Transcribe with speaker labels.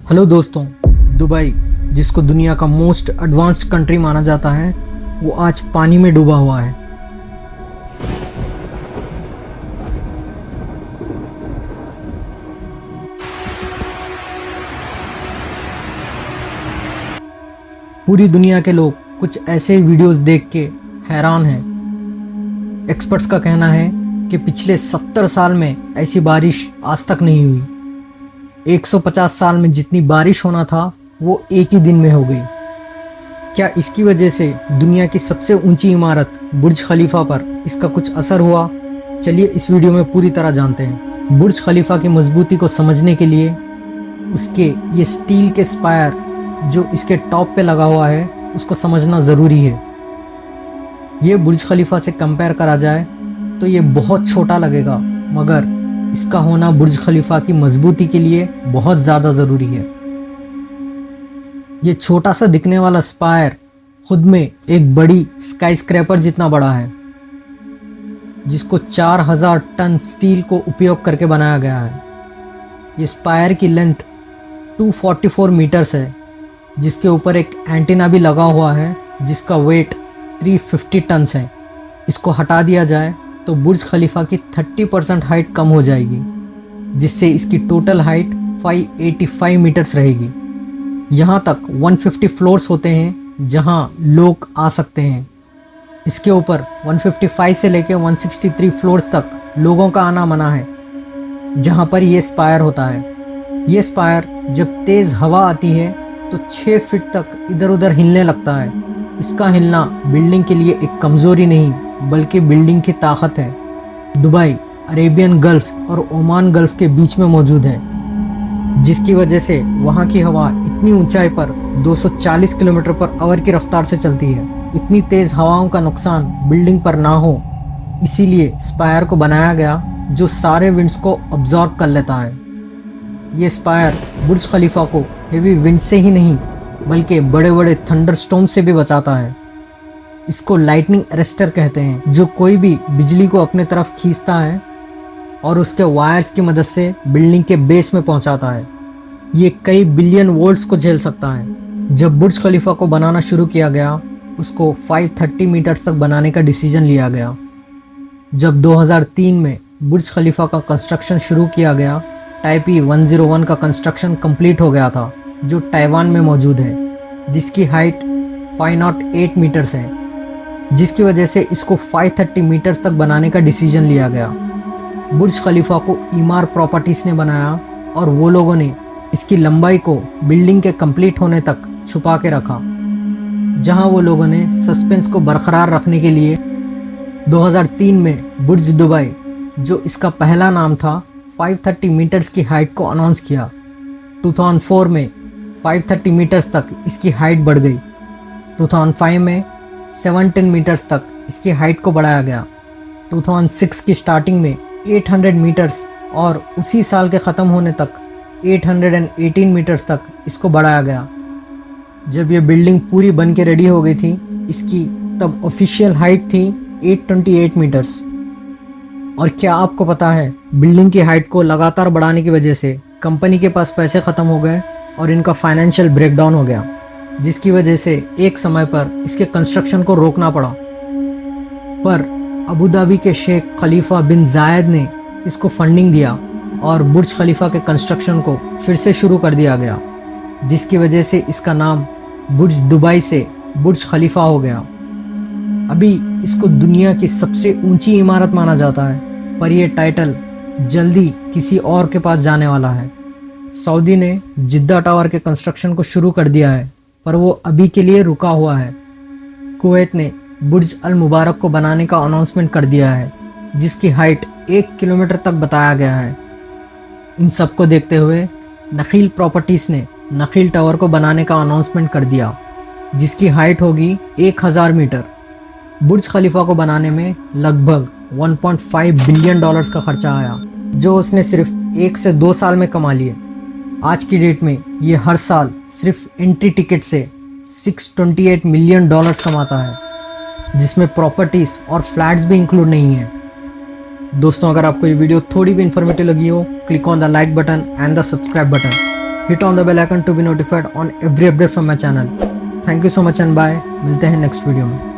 Speaker 1: Hello दोस्तों। Dubai, जिसको दुनिया का मोस्ट एडवांस्ड कंट्री माना जाता है, वो आज पानी में डूबा हुआ है। पूरी दुनिया के लोग कुछ ऐसे वीडियोस देख के हैरान हैं। एक्सपर्ट्स का कहना है कि पिछले 70 साल में ऐसी बारिश आज तक नहीं हुई। 150 साल में जितनी बारिश होना था वो एक ही दिन में हो गई। क्या इसकी वजह से दुनिया की सबसे ऊंची इमारत बुर्ज खलीफा पर इसका कुछ असर हुआ? चलिए इस वीडियो में पूरी तरह जानते हैं। बुर्ज खलीफा की मजबूती को समझने के लिए उसके ये स्टील के स्पायर जो इसके टॉप पे लगा हुआ है उसको समझना ज़रूरी है। ये बुर्ज खलीफा से कंपेयर करा जाए तो ये बहुत छोटा लगेगा, मगर इसका होना बुर्ज खलीफा की मजबूती के लिए बहुत ज़्यादा ज़रूरी है। ये छोटा सा दिखने वाला स्पायर खुद में एक बड़ी स्काई स्क्रैपर जितना बड़ा है, जिसको 4000 टन स्टील को उपयोग करके बनाया गया है। ये स्पायर की लेंथ 244 मीटर्स है, जिसके ऊपर एक एंटीना भी लगा हुआ है जिसका वेट 350 टन्स है। इसको हटा दिया जाए तो बुर्ज खलीफा की 30% हाइट कम हो जाएगी, जिससे इसकी टोटल हाइट 585 मीटर्स रहेगी। यहाँ तक 150 फ्लोर्स होते हैं जहाँ लोग आ सकते हैं। इसके ऊपर 155 से लेकर 163 फ्लोर्स तक लोगों का आना मना है, जहाँ पर ये स्पायर होता है। ये स्पायर जब तेज़ हवा आती है तो 6 फीट तक इधर उधर हिलने लगता है। इसका हिलना बिल्डिंग के लिए एक कमज़ोरी नहीं बल्कि बिल्डिंग की ताकत है। दुबई अरेबियन गल्फ और ओमान गल्फ के बीच में मौजूद है, जिसकी वजह से वहाँ की हवा इतनी ऊंचाई पर 240 किलोमीटर पर आवर की रफ्तार से चलती है। इतनी तेज़ हवाओं का नुकसान बिल्डिंग पर ना हो, इसीलिए स्पायर को बनाया गया जो सारे विंड्स को अब्जॉर्ब कर लेता है। ये स्पायर बुर्ज खलीफा को हेवी विंड से ही नहीं बल्कि बड़े बड़े थंडर स्टॉर्म से भी बचाता है। इसको लाइटनिंग अरेस्टर कहते हैं, जो कोई भी बिजली को अपने तरफ खींचता है और उसके वायर्स की मदद से बिल्डिंग के बेस में पहुंचाता है। ये कई बिलियन वोल्ट्स को झेल सकता है। जब बुर्ज खलीफा को बनाना शुरू किया गया, उसको 530 मीटर्स तक बनाने का डिसीजन लिया गया। जब 2003 में बुर्ज खलीफा का कंस्ट्रक्शन शुरू किया गया, टाइपी 101 का कंस्ट्रक्शन कंप्लीट हो गया था, जो ताइवान में मौजूद है, जिसकी हाइट 508 मीटर्स है, जिसकी वजह से इसको 530 मीटर्स तक बनाने का डिसीजन लिया गया। बुर्ज खलीफा को ईमार प्रॉपर्टीज ने बनाया और वो लोगों ने इसकी लंबाई को बिल्डिंग के कंप्लीट होने तक छुपा के रखा, जहां वो लोगों ने सस्पेंस को बरकरार रखने के लिए 2003 में बुर्ज दुबई, जो इसका पहला नाम था, 530 मीटर्स की हाइट को अनाउंस किया। 2004 में 530 मीटर्स तक इसकी हाइट बढ़ गई। 2005 में 17 मीटर्स तक इसकी हाइट को बढ़ाया गया। 2006 की स्टार्टिंग में 800 मीटर्स और उसी साल के ख़त्म होने तक 818 मीटर्स तक इसको बढ़ाया गया। जब ये बिल्डिंग पूरी बन के रेडी हो गई थी, इसकी तब ऑफिशियल हाइट थी 828 मीटर्स। और क्या आपको पता है, बिल्डिंग की हाइट को लगातार बढ़ाने की वजह से कंपनी के पास पैसे ख़त्म हो गए और इनका फाइनेंशियल ब्रेकडाउन हो गया, जिसकी वजह से एक समय पर इसके कंस्ट्रक्शन को रोकना पड़ा। पर अबू धाबी के शेख खलीफा बिन जायद ने इसको फंडिंग दिया और बुर्ज खलीफा के कंस्ट्रक्शन को फिर से शुरू कर दिया गया, जिसकी वजह से इसका नाम बुर्ज दुबई से बुर्ज खलीफा हो गया। अभी इसको दुनिया की सबसे ऊंची इमारत माना जाता है, पर यह टाइटल जल्दी किसी और के पास जाने वाला है। सऊदी ने जिद्दा टावर के कंस्ट्रक्शन को शुरू कर दिया है, पर वो अभी के लिए रुका हुआ है। कुवैत ने बुर्ज अल मुबारक को बनाने का अनाउंसमेंट कर दिया है, जिसकी हाइट 1 किलोमीटर तक बताया गया है। इन सब को देखते हुए नखील प्रॉपर्टीज़ ने नखील टावर को बनाने का अनाउंसमेंट कर दिया, जिसकी हाइट होगी 1000 मीटर। बुर्ज खलीफा को बनाने में लगभग 1.5 बिलियन डॉलर्स का खर्चा आया, जो उसने सिर्फ 1 से 2 साल में कमा लिए। आज की डेट में ये हर साल सिर्फ एंट्री टिकट से 628 मिलियन डॉलर्स कमाता है, जिसमें प्रॉपर्टीज़ और फ्लैट्स भी इंक्लूड नहीं है। दोस्तों, अगर आपको ये वीडियो थोड़ी भी इन्फॉर्मेटिव लगी हो, click on the like button and the subscribe button. Hit on the bell icon to be notified on every update from my channel. Thank you so much and bye. मिलते हैं next video में।